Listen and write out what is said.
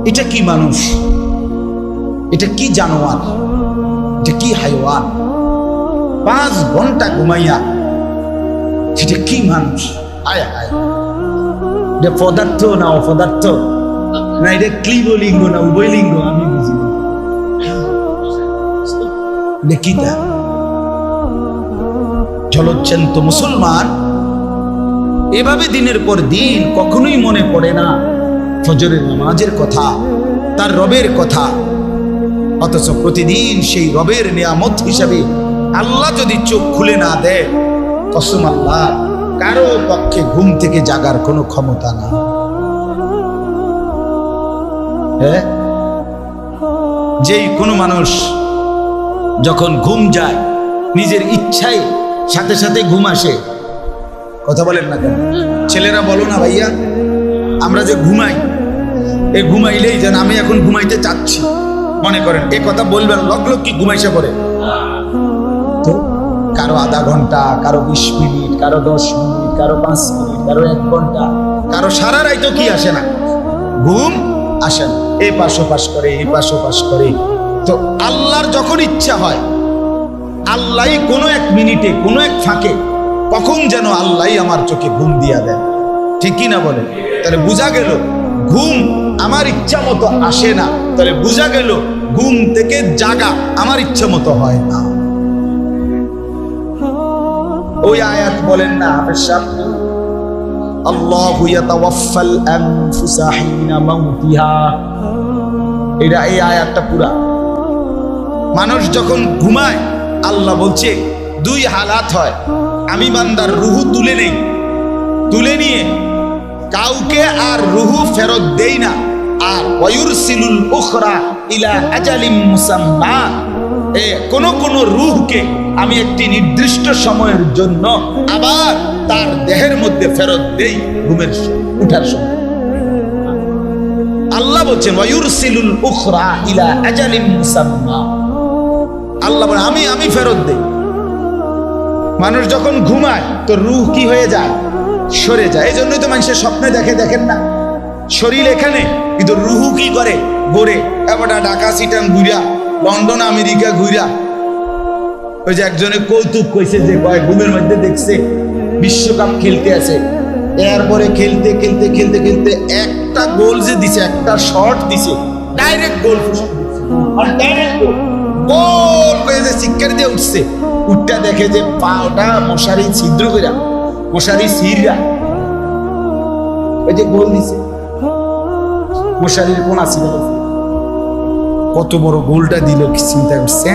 এটা কি মানুষ? এটা কি জানোয়ার? এটা কি হাইওয়ান? 5 ঘন্টা ঘুমাইয়া সেটা কি মানুষ? আয় আয়, এটা পদার্থ না অপদার্থ, না এটা ক্লিবলিঙ্গ না উভয়লিঙ্গ? আমি বুঝি না। দেখিতা জলজ্জান্ত মুসলমান এভাবে দিনের পর দিন কখনোই মনে পড়ে না ফজরের নামাজের কথা, তার রবের কথা। অথচ প্রতিদিন সেই রবের নিয়ামত হিসাবে আল্লাহ যদি চোখ খুলে না দেয়, কসম আল্লাহ, কারো পক্ষে ঘুম থেকে জাগার কোনো ক্ষমতা না। হ্যাঁ, যেই কোনো মানুষ যখন ঘুম যায় নিজের ইচ্ছায় সাথে সাথে ঘুম আসে। কথা বলেন না কেন? ছেলেরা বলো না ভাইয়া, আমরা যে ঘুমাই, এ ঘুমাইলেই যেন আমি এখন ঘুমাইতে চাচ্ছি মনে করেন, এ কথা বলবেন, লগ লগ কি ঘুমাইছে পরে। তো কারো আধা ঘন্টা, কারো 20 মিনিট, কারো 10 মিনিট, কারো 5 মিনিট, কারো 1 ঘন্টা, কারো সারা রাইতো কি আসে না, ঘুম আসে না। এ পাশ পাশ করে, এই পাশ পাশ করে। তো আল্লাহর যখন ইচ্ছা হয়, আল্লাহ কোনো 1 মিনিটে, কোনো 1 ফাঁকে কখন যেন আল্লাহ আমার চোখে ঘুম দিয়া দেন। ঠিক কি না বলে? তাহলে বোঝা গেল ঘুম আমার ইচ্ছা মতো আসে না। তাহলে বোঝা গেল ঘুম থেকে জাগা আমার ইচ্ছা মতো হয় না। ওই আয়াত বলেন না হাফেজ সাহেব, আল্লাহু ইয়াতাওয়াফাল আনফুসা হিনা মাউতিহা। এটা এই আয়াতটা পুরা। মানুষ যখন ঘুমায়, আল্লাহ বলছে 2 হালাত হয়। আমি বান্দার রুহু তুলে নেই, তুলে নিয়ে কাউকে আর রুহু ফেরত দেই না। আর ওয়ায়ুরসিলুল উখরা ইলা আজালিম মুসাম্মা, কোন রূহকে আমি একটি নির্দিষ্ট সময়ের জন্য আবার তার দেহের মধ্যে ফেরত দেই ঘুমের উঠার সময়। আল্লাহ বলছেন ওয়ায়ুরসিলুল উখরা ইলা আজালিম মুসাম্মা। আল্লাহ বলেন আমি ফেরত দেই। মানুষ যখন ঘুমায় তো রূহ কি হয়ে যায়? সরে যায়। এই জন্যই তো মানুষের স্বপ্নে দেখে, দেখেন না, শরীর এখানে কিন্তু রুহু কি করে? ঘোরে। এবার ঢাকা সিটান ঘুরা, লন্ডন আমেরিকা ঘুরা। ওই যে একজনে কৌতুক কইছে যে ঘুমের মধ্যে দেখছে বিশ্বকাপ খেলতে আছে, এরপরে খেলতে খেলতে খেলতে খেলতে একটা গোল যে দিছে, একটা শট দিছে, ডাইরেক্ট গোল, আর ডাইরেক্ট গোল করে যে চিৎকার দিয়ে উঠছে। উঠটা দেখে যে পাটা মশারি ছিদ্র কইরা, মশারি ছিঁড়া, ওই যে গোল দিছে, মশারির কোনা ছিল। কত বড় গোলটা দিল কি চিন্তা করছে?